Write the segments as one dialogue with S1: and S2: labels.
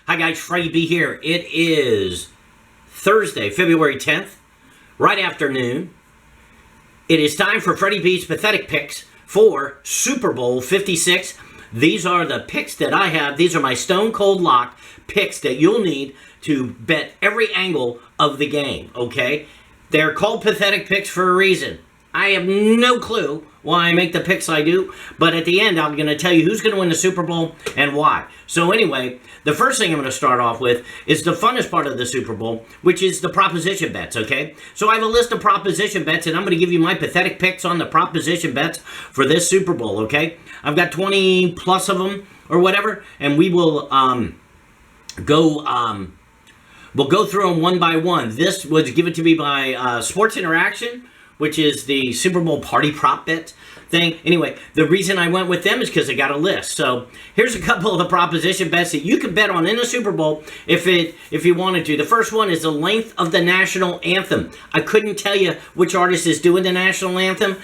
S1: Hi guys, Freddie B here. It is Thursday, February 10th, right afternoon. It is time for Freddie BZ Pathetic Picks for Super Bowl 56. These are the picks that I have. These are my stone cold lock picks that you'll need to bet every angle of the game, okay? They're called pathetic picks for a reason. I have no clue why I make the picks I do, but at the end, I'm going to tell you who's going to win the Super Bowl and why. So anyway, the first thing I'm going to start off with is the funnest part of the Super Bowl, which is the proposition bets, okay? So I have a list of proposition bets, and I'm going to give you my pathetic picks on the proposition bets for this Super Bowl, okay? I've got 20 plus of them or whatever, and we will we'll go through them one by one. This was given to me by Sports Interaction, which is the Super Bowl party prop bet thing. Anyway, the reason I went with them is because I got a list. So here's a couple of the proposition bets that you can bet on in the Super Bowl if you wanted to. The first one is the length of the national anthem. I couldn't tell you which artist is doing the national anthem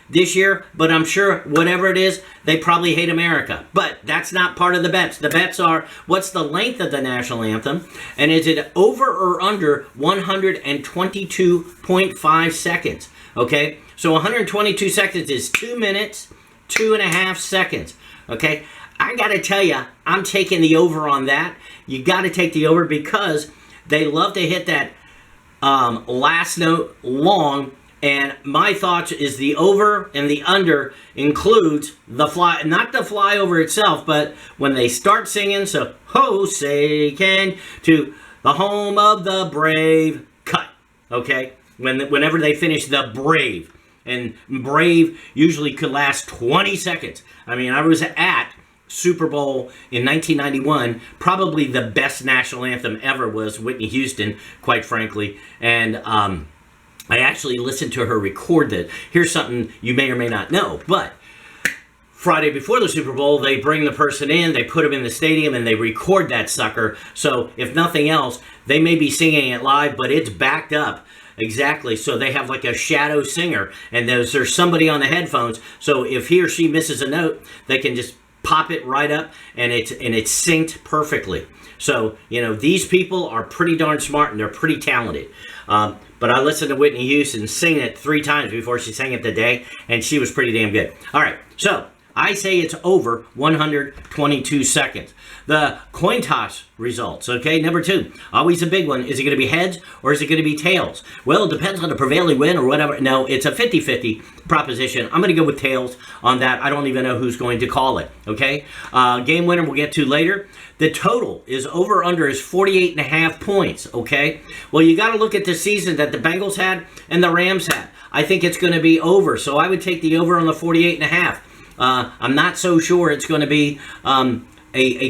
S1: this year, but I'm sure whatever it is, they probably hate America. But that's not part of the bets. The bets are, what's the length of the national anthem, and is it over or under 122.5 seconds? Okay, so 122 seconds is 2 minutes, 2.5 seconds. Okay, I gotta tell you, I'm taking the over on that. You gotta take the over because they love to hit that last note long. And my thoughts is the over and the under includes the fly, not the flyover itself, but when they start singing, so ho say can to the home of the brave, cut, okay? Whenever they finish the brave, and brave usually could last 20 seconds. I mean, I was at Super Bowl in 1991, probably the best national anthem ever was Whitney Houston, quite frankly, and I actually listened to her record that. Here's something you may or may not know, but Friday before the Super Bowl, they bring the person in, they put them in the stadium, and they record that sucker. So if nothing else, they may be singing it live, but it's backed up. Exactly. So they have like a shadow singer, and there's somebody on the headphones. So if he or she misses a note, they can just pop it right up, and it's synced perfectly. So, you know, these people are pretty darn smart, and they're pretty talented. But I listened to Whitney Houston sing it 3 times before she sang it today, and she was pretty damn good. All right, so I say it's over 122 seconds. The coin toss results, okay? Number 2, always a big one. Is it going to be heads or is it going to be tails? Well, it depends on the prevailing wind or whatever. No, it's a 50-50 proposition. I'm going to go with tails on that. I don't even know who's going to call it, okay? Game winner we'll get to later. The total is over under is 48.5 points, okay? Well, you got to look at the season that the Bengals had and the Rams had. I think it's going to be over, so I would take the over on the 48.5. I'm not so sure it's going to be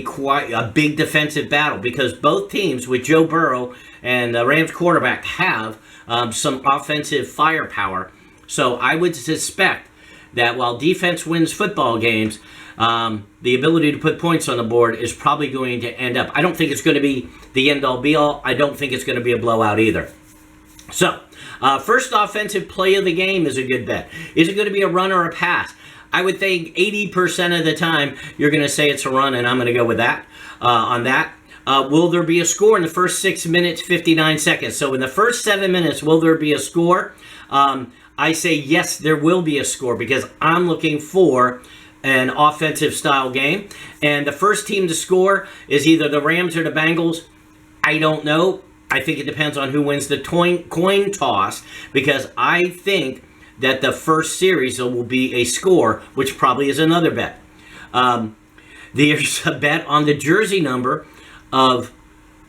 S1: quite a big defensive battle because both teams with Joe Burrow and the Rams quarterback have some offensive firepower. So I would suspect that while defense wins football games, the ability to put points on the board is probably going to end up. I don't think it's going to be the end-all be-all. I don't think it's going to be a blowout either. So, first offensive play of the game is a good bet. Is it going to be a run or a pass? I would think 80% of the time you're going to say it's a run, and I'm going to go with that on that. Will there be a score in the first 6 minutes, 59 seconds? So in the first 7 minutes, will there be a score? I say yes, there will be a score because I'm looking for an offensive style game. And the first team to score is either the Rams or the Bengals. I don't know. I think it depends on who wins the coin toss because I think that the first series will be a score, which probably is another bet. There's a bet on the jersey number of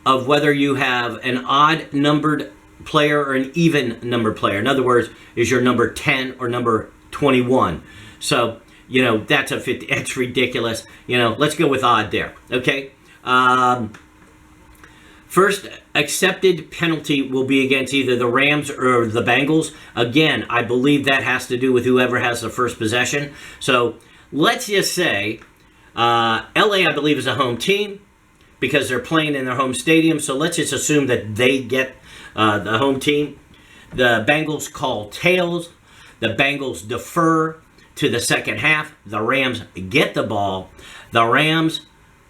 S1: whether you have an odd numbered player or an even numbered player. In other words, is your number 10 or number 21? So, you know, that's it's ridiculous. You know, let's go with odd there, okay? First accepted penalty will be against either the Rams or the Bengals. Again, I believe that has to do with whoever has the first possession. So let's just say LA, I believe, is a home team because they're playing in their home stadium. So let's just assume that they get the home team. The Bengals call tails. The Bengals defer to the second half. The Rams get the ball. The Rams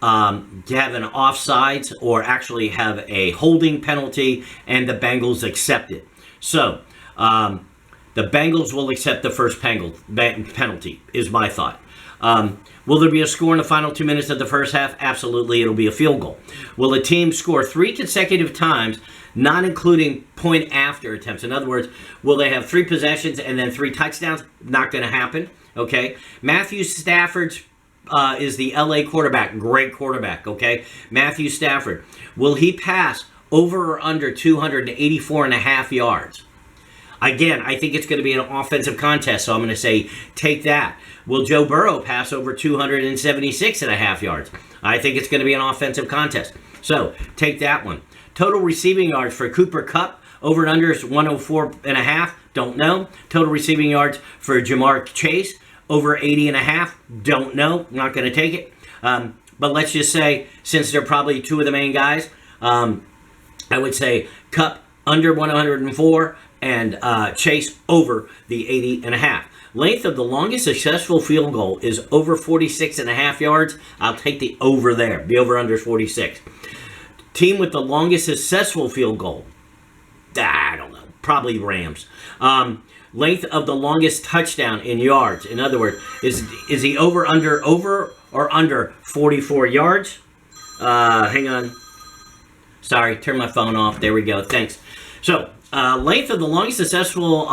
S1: have an offsides or actually have a holding penalty, and the Bengals accept it. So, the Bengals will accept the first penalty, is my thought. Will there be a score in the final 2 minutes of the first half? Absolutely, it'll be a field goal. Will a team score 3 consecutive times, not including point after attempts? In other words, will they have 3 possessions and then 3 touchdowns? Not going to happen, okay? Matthew Stafford is the LA quarterback, great quarterback, okay? Matthew Stafford. Will he pass over or under 284.5 yards? Again, I think it's going to be an offensive contest, so I'm going to say take that. Will Joe Burrow pass over 276.5 yards? I think it's going to be an offensive contest. So, take that one. Total receiving yards for Cooper Kupp, over and under is 104.5. Don't know. Total receiving yards for Jamar Chase, over 80.5. Don't know. Not going to take it. But let's just say, since they're probably 2 of the main guys, I would say Kupp under 104 and Chase over the 80.5. Length of the longest successful field goal is over 46.5 yards. I'll take the over there. The over-under is 46. Team with the longest successful field goal. I don't know. Probably Rams. Length of the longest touchdown in yards. In other words, is he over or under 44 yards? Hang on. Sorry, turn my phone off. There we go. Thanks. So, length of the longest successful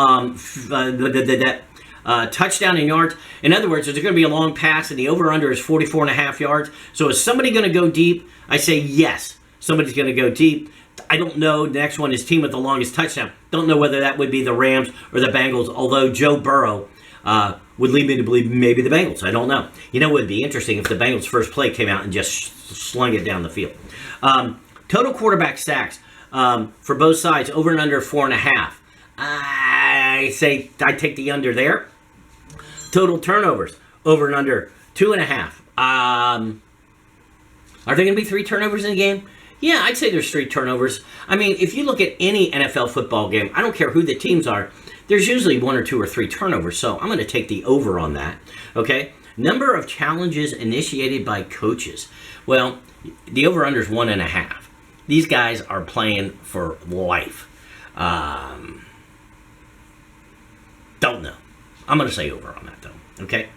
S1: touchdown in yards. In other words, there's going to be a long pass, and the over-under is 44.5 yards. So is somebody going to go deep? I say yes. Somebody's going to go deep. I don't know. The next one is team with the longest touchdown. Don't know whether that would be the Rams or the Bengals, although Joe Burrow would lead me to believe maybe the Bengals. I don't know. You know, it would be interesting if the Bengals' first play came out and just slung it down the field. Total quarterback sacks for both sides, over and under 4.5. I say I take the under there. Total turnovers, over and under 2.5. Are there going to be 3 turnovers in the game? Yeah, I'd say there's 3 turnovers. I mean, if you look at any NFL football game, I don't care who the teams are, there's usually 1 or 2 or 3 turnovers. So I'm going to take the over on that. Okay. Number of challenges initiated by coaches. Well, the over-under is 1.5. These guys are playing for life. Don't know. I'm going to say over on that, though. Okay?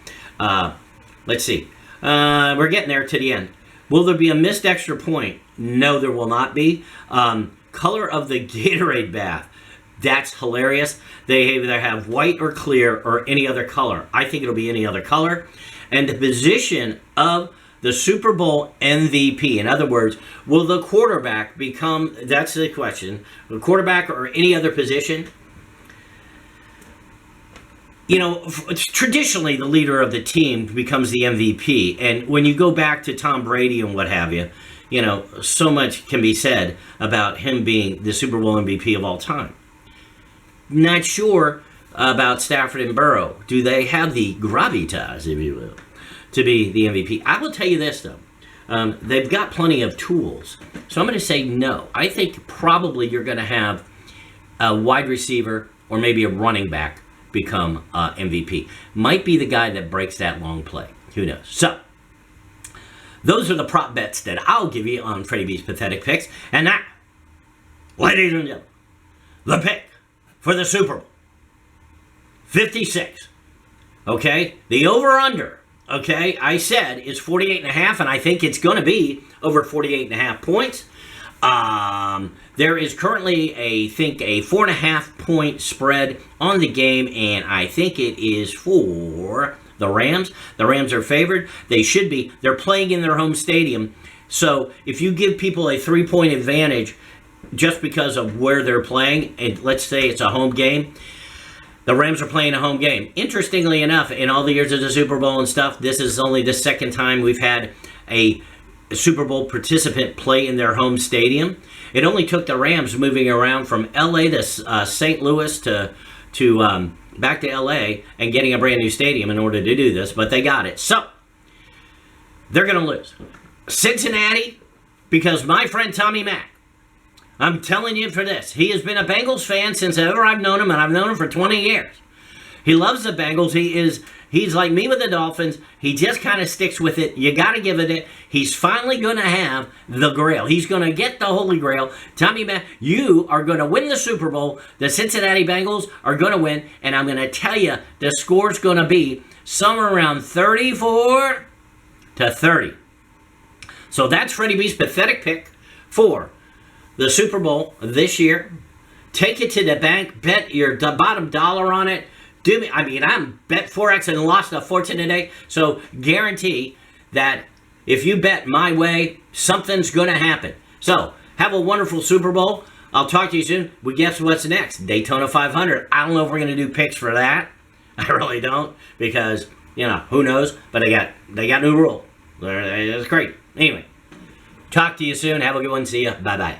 S1: Let's see. We're getting there to the end. Will there be a missed extra point? No, there will not be. Color of the Gatorade bath. That's hilarious. They either have white or clear or any other color. I think it'll be any other color. And the position of the Super Bowl MVP. In other words, will the quarterback become, that's the question, the quarterback or any other position? You know, traditionally the leader of the team becomes the MVP. And when you go back to Tom Brady and what have you, you know, so much can be said about him being the Super Bowl MVP of all time. Not sure about Stafford and Burrow. Do they have the gravitas, if you will, to be the MVP? I will tell you this, though. They've got plenty of tools. So I'm going to say no. I think probably you're going to have a wide receiver or maybe a running back become MVP. Might be the guy that breaks that long play. Who knows? So, those are the prop bets that I'll give you on Freddie BZ Pathetic Picks. And now, ladies and gentlemen, the pick for the Super Bowl. 56. Okay? The over-under, okay, I said is 48.5, and I think it's going to be over 48.5 points. There is currently, I think, a 4.5 point spread on the game, and I think it is for the Rams. The Rams are favored. They should be. They're playing in their home stadium. So if you give people a 3-point advantage just because of where they're playing, and let's say it's a home game, the Rams are playing a home game. Interestingly enough, in all the years of the Super Bowl and stuff, this is only the second time we've had a Super Bowl participant play in their home stadium. It only took the Rams moving around from LA to St. Louis to back to LA and getting a brand new stadium in order to do this, but they got it. So, they're going to lose. Cincinnati, because my friend Tommy Mack, I'm telling you for this, he has been a Bengals fan since ever I've known him, and I've known him for 20 years. He loves the Bengals. He is He's like me with the Dolphins. He just kind of sticks with it. You got to give it. He's finally going to have the Grail. He's going to get the Holy Grail. Tommy, you are going to win the Super Bowl. The Cincinnati Bengals are going to win. And I'm going to tell you, the score's going to be somewhere around 34-30. So that's Freddie B's pathetic pick for the Super Bowl this year. Take it to the bank. Bet your bottom dollar on it. I'm bet Forex and lost a fortune today. So guarantee that if you bet my way, something's going to happen. So have a wonderful Super Bowl. I'll talk to you soon. Well, guess what's next? Daytona 500. I don't know if we're going to do picks for that. I really don't, because, who knows? But they got new rule. It's great. Anyway, talk to you soon. Have a good one. See ya. Bye-bye.